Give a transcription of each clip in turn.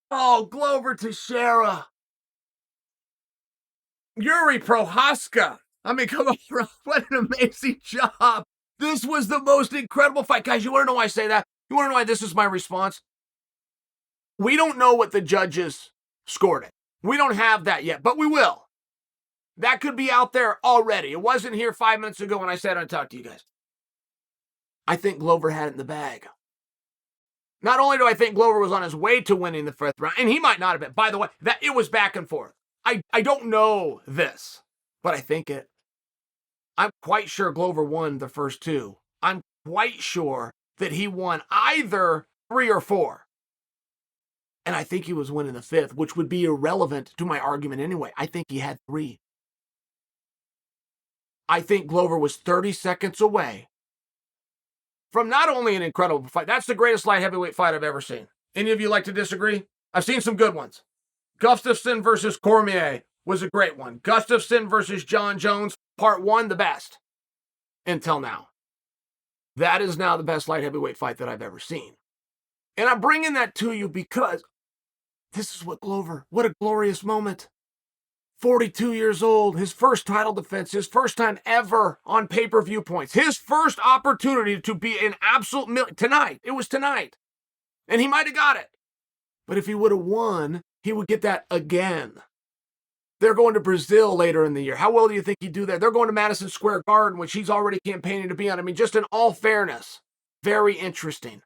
Oh, Glover Teixeira. Yuri Prochazka. I mean, come on, what an amazing job. This was the most incredible fight. Guys, you want to know why I say that? You want to know why this is my response? We don't know what the judges scored it. We don't have that yet, but we will. That could be out there already. It wasn't here 5 minutes ago when I said I'd talk to you guys. I think Glover had it in the bag. Not only do I think Glover was on his way to winning the fifth round, and he might not have been. By the way, that it was back and forth. I don't know this, but I think it. I'm quite sure Glover won the first two. I'm quite sure that he won either 3 or 4. And I think he was winning the fifth, which would be irrelevant to my argument anyway. I think he had 3. I think Glover was 30 seconds away from not only an incredible fight, that's the greatest light heavyweight fight I've ever seen. Any of you like to disagree? I've seen some good ones. Gustafsson versus Cormier was a great one. Gustafsson versus Jon Jones, part 1, the best until now. That is now the best light heavyweight fight that I've ever seen. And I'm bringing that to you because this is what a glorious moment. 42 years old, his first title defense, his first time ever on pay-per-view points, his first opportunity to be an absolute tonight. It was tonight. And he might have got it. But if he would have won, he would get that again. They're going to Brazil later in the year. How well do you think he'd do there? They're going to Madison Square Garden, which he's already campaigning to be on. I mean, just in all fairness, very interesting.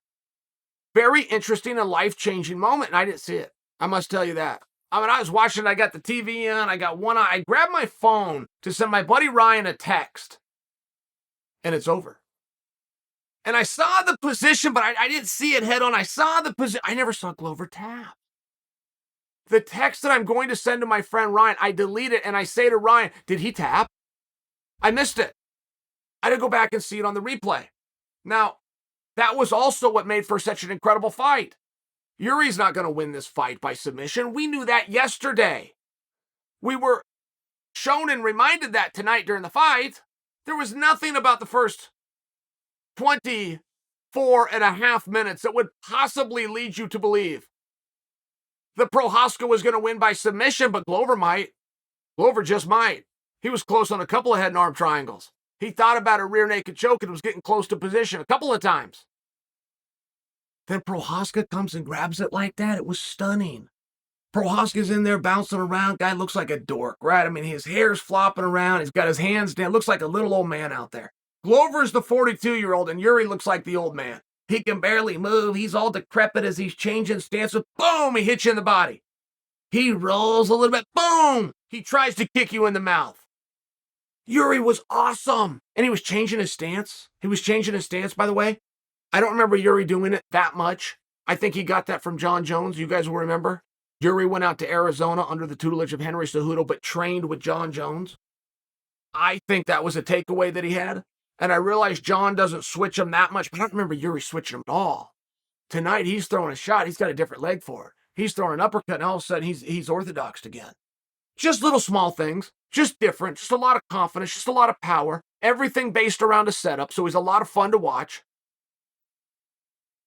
Very interesting and life-changing moment, and I didn't see it. I must tell you that. I mean, I was watching, I got the TV on, I got one eye. I grabbed my phone to send my buddy Ryan a text, and it's over. And I saw the position, but I didn't see it head on. I saw the position. I never saw Glover tap. The text that I'm going to send to my friend Ryan, I delete it, and I say to Ryan, did he tap? I missed it. I had to go back and see it on the replay. Now, that was also what made for such an incredible fight. Yuri's not going to win this fight by submission. We knew that yesterday. We were shown and reminded that tonight during the fight. There was nothing about the first 24 and a half minutes that would possibly lead you to believe that Prochazka was going to win by submission, but Glover might. Glover just might. He was close on a couple of head and arm triangles. He thought about a rear naked choke and was getting close to position a couple of times. Then Prochazka comes and grabs it like that. It was stunning. Prochazka's in there bouncing around. Guy looks like a dork, right? I mean, his hair's flopping around. He's got his hands down. Looks like a little old man out there. Glover's the 42-year-old, and Yuri looks like the old man. He can barely move. He's all decrepit as he's changing stances. Boom! He hits you in the body. He rolls a little bit. Boom! He tries to kick you in the mouth. Yuri was awesome. And he was changing his stance. By the way. I don't remember Yuri doing it that much. I think he got that from Jon Jones. You guys will remember. Yuri went out to Arizona under the tutelage of Henry Cejudo, but trained with Jon Jones. I think that was a takeaway that he had. And I realized Jon doesn't switch him that much, but I don't remember Yuri switching him at all. Tonight, he's throwing a shot. He's got a different leg for it. He's throwing an uppercut, and all of a sudden, he's orthodoxed again. Just little small things. Just different. Just a lot of confidence. Just a lot of power. Everything based around a setup, so he's a lot of fun to watch.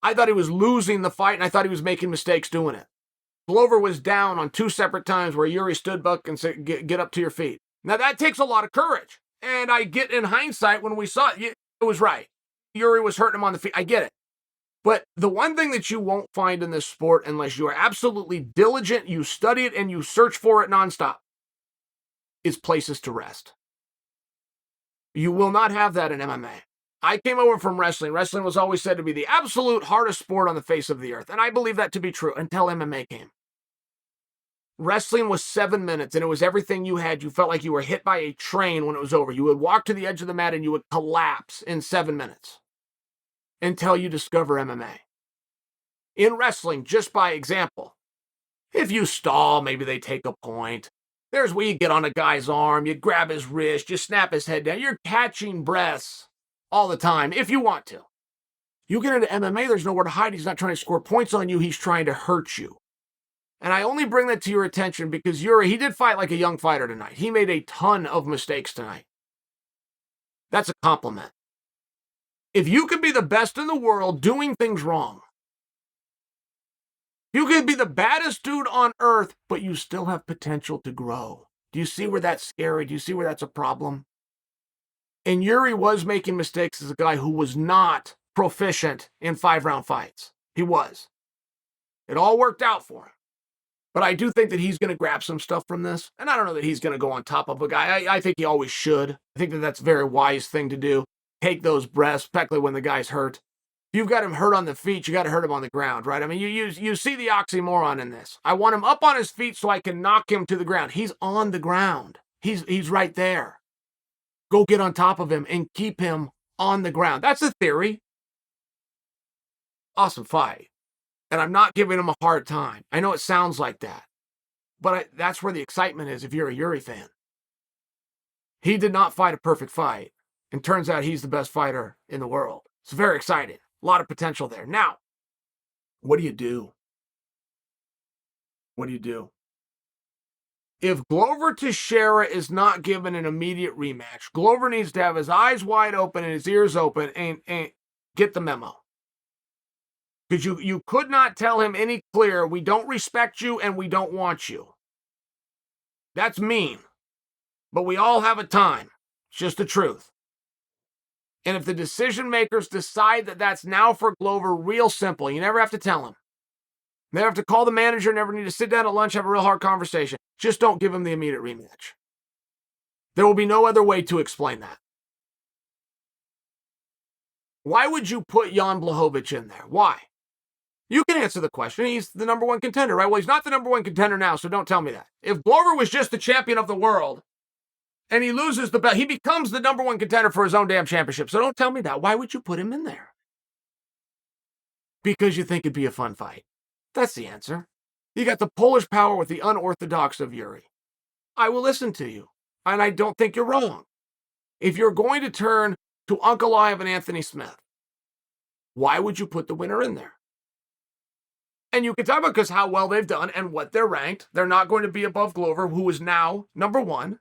I thought he was losing the fight, and I thought he was making mistakes doing it. Glover was down on 2 separate times where Yuri stood back and said, get up to your feet. Now, that takes a lot of courage. And I get in hindsight when we saw it, it was right. Yuri was hurting him on the feet. I get it. But the one thing that you won't find in this sport, unless you are absolutely diligent, you study it, and you search for it nonstop, is places to rest. You will not have that in MMA. I came over from wrestling. Wrestling was always said to be the absolute hardest sport on the face of the earth. And I believe that to be true until MMA came. Wrestling was 7 minutes, and it was everything you had. You felt like you were hit by a train when it was over. You would walk to the edge of the mat, and you would collapse in 7 minutes until you discover MMA. In wrestling, just by example, if you stall, maybe they take a point. There's where you get on a guy's arm, you grab his wrist, you snap his head down. You're catching breaths all the time, if you want to. You get into MMA, there's nowhere to hide. He's not trying to score points on you. He's trying to hurt you. And I only bring that to your attention because Yuri, he did fight like a young fighter tonight. He made a ton of mistakes tonight. That's a compliment. If you can be the best in the world doing things wrong, You could be the baddest dude on earth, but you still have potential to grow. Do you see where that's scary? Do you see where that's a problem? And Yuri was making mistakes as a guy who was not proficient in 5-round fights. He was. It all worked out for him. But I do think that he's going to grab some stuff from this. And I don't know that he's going to go on top of a guy. I think he always should. I think that that's a very wise thing to do. Take those breaths, especially when the guy's hurt. If you've got him hurt on the feet, you got to hurt him on the ground, right? I mean, you see the oxymoron in this. I want him up on his feet so I can knock him to the ground. He's on the ground. He's right there. Go get on top of him and keep him on the ground. That's the theory. Awesome fight. And I'm not giving him a hard time. I know it sounds like that. But that's where the excitement is if you're a Yuri fan. He did not fight a perfect fight. And turns out he's the best fighter in the world. It's very exciting. A lot of potential there. Now, what do you do? What do you do? If Glover Teixeira is not given an immediate rematch, Glover needs to have his eyes wide open and his ears open and get the memo. Because you could not tell him any clearer, we don't respect you and we don't want you. That's mean. But we all have a time. It's just the truth. And if the decision makers decide that that's now for Glover, real simple. You never have to tell him. Never have to call the manager, never need to sit down at lunch, have a real hard conversation. Just don't give him the immediate rematch. There will be no other way to explain that. Why would you put Jan Blachowicz in there? Why? You can answer the question. He's the number one contender, right? Well, he's not the number one contender now, so don't tell me that. If Glover was just the champion of the world and he loses the belt, he becomes the number one contender for his own damn championship. So don't tell me that. Why would you put him in there? Because you think it'd be a fun fight. That's the answer. You got the Polish power with the unorthodox of Yuri. I will listen to you, and I don't think you're wrong. If you're going to turn to Ankalaev and Anthony Smith, why would you put the winner in there? And you can talk about because how well they've done and what they're ranked. They're not going to be above Glover, who is now number one.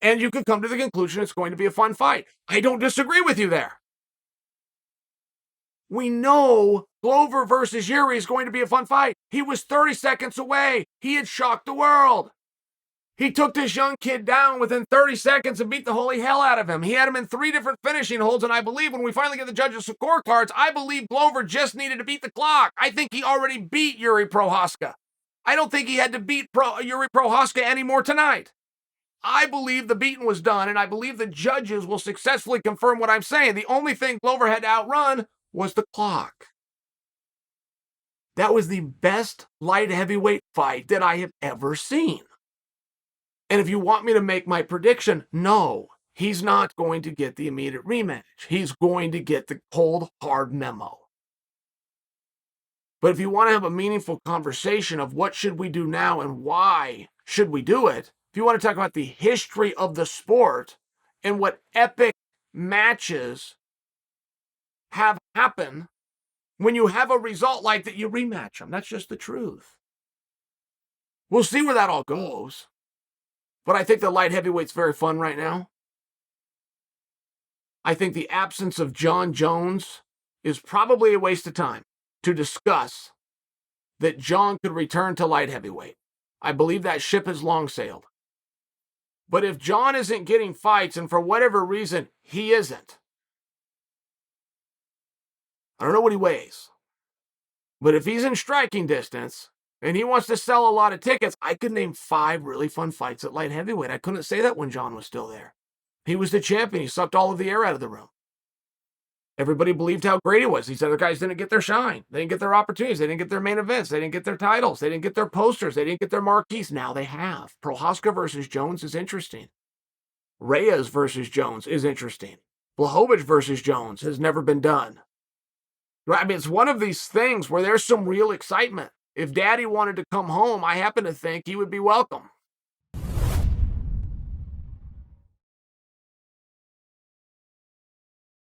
And you could come to the conclusion it's going to be a fun fight. I don't disagree with you there. We know Glover versus Yuri is going to be a fun fight. He was 30 seconds away. He had shocked the world. He took this young kid down within 30 seconds and beat the holy hell out of him. He had him in 3 different finishing holds, and I believe when we finally get the judges' scorecards, I believe Glover just needed to beat the clock. I think he already beat Yuri Prochazka. I don't think he had to beat Yuri Prochazka anymore tonight. I believe the beating was done, and I believe the judges will successfully confirm what I'm saying. The only thing Glover had to outrun was the clock. That was the best light heavyweight fight that I have ever seen. And if you want me to make my prediction, no, he's not going to get the immediate rematch. He's going to get the cold, hard memo. But if you want to have a meaningful conversation of what should we do now and why should we do it, if you want to talk about the history of the sport and what epic matches have happened, when you have a result like that, you rematch them. That's just the truth. We'll see where that all goes. But I think the light heavyweight's very fun right now. I think the absence of Jon Jones is probably a waste of time to discuss that Jon could return to light heavyweight. I believe that ship has long sailed. But if Jon isn't getting fights, and for whatever reason, he isn't, I don't know what he weighs. But if he's in striking distance, and he wants to sell a lot of tickets, I could name 5 really fun fights at light heavyweight. I couldn't say that when Jon was still there. He was the champion. He sucked all of the air out of the room. Everybody believed how great he was. These other guys didn't get their shine. They didn't get their opportunities. They didn't get their main events. They didn't get their titles. They didn't get their posters. They didn't get their marquees. Now they have. Prochazka versus Jones is interesting. Reyes versus Jones is interesting. Blachowicz versus Jones has never been done. I mean, it's one of these things where there's some real excitement. If Daddy wanted to come home, I happen to think he would be welcome.